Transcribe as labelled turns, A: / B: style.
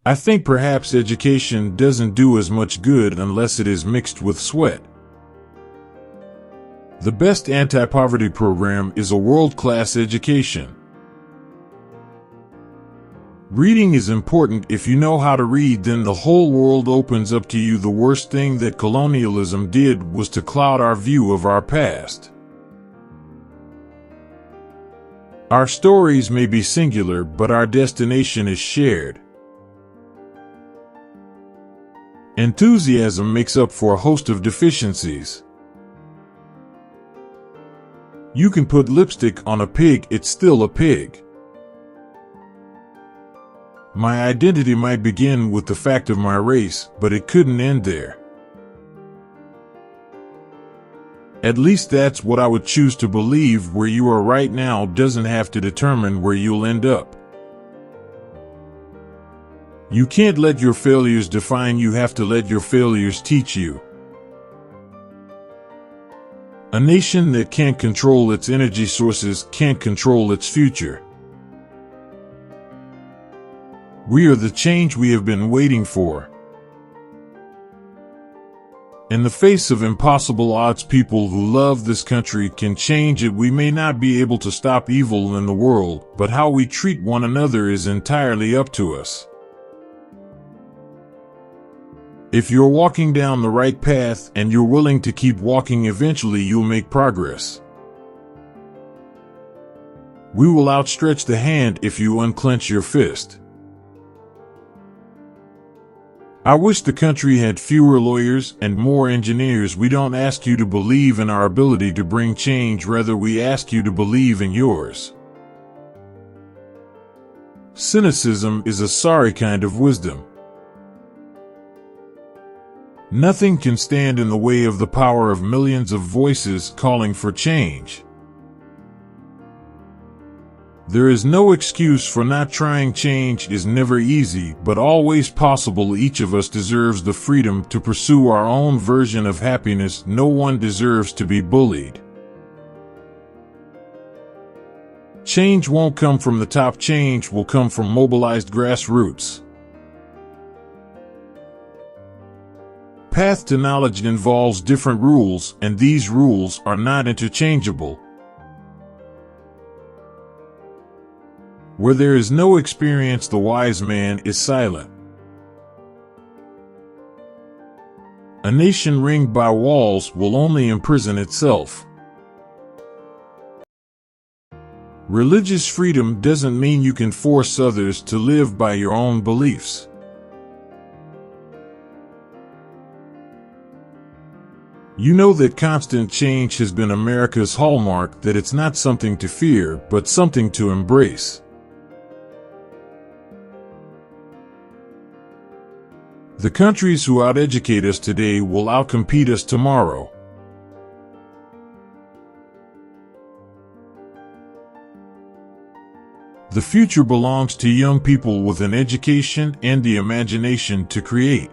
A: I think perhaps education doesn't do as much good unless it is mixed with sweat. The best anti-poverty program is a world-class education. Reading is important. If you know how to read, then the whole world opens up to you. The worst thing that colonialism did was to cloud our view of our past. Our stories may be singular, but our destination is shared. Enthusiasm makes up for a host of deficiencies. You can put lipstick on a pig, it's still a pig. My identity might begin with the fact of my race, but it couldn't end there. At least that's what I would choose to believe. Where you are right now doesn't have to determine where you'll end up. You can't let your failures define you, have to let your failures teach you. A nation that can't control its energy sources can't control its future. We are the change we have been waiting for. In the face of impossible odds, people who love this country can change it. We may not be able to stop evil in the world, but how we treat one another is entirely up to us. If you're walking down the right path and you're willing to keep walking, eventually you'll make progress. We will outstretch the hand if you unclench your fist. I wish the country had fewer lawyers and more engineers. We don't ask you to believe in our ability to bring change, rather we ask you to believe in yours. Cynicism is a sorry kind of wisdom. Nothing can stand in the way of the power of millions of voices calling for change. There is no excuse for not trying. Change is never easy, but always possible. Each of us deserves the freedom to pursue our own version of happiness. No one deserves to be bullied. Change won't come from the top. Change will come from mobilized grassroots. Path to knowledge involves different rules, and these rules are not interchangeable. Where there is no experience, the wise man is silent. A nation ringed by walls will only imprison itself. Religious freedom doesn't mean you can force others to live by your own beliefs. You know that constant change has been America's hallmark, that it's not something to fear, but something to embrace. The countries who out-educate us today will out-compete us tomorrow. The future belongs to young people with an education and the imagination to create.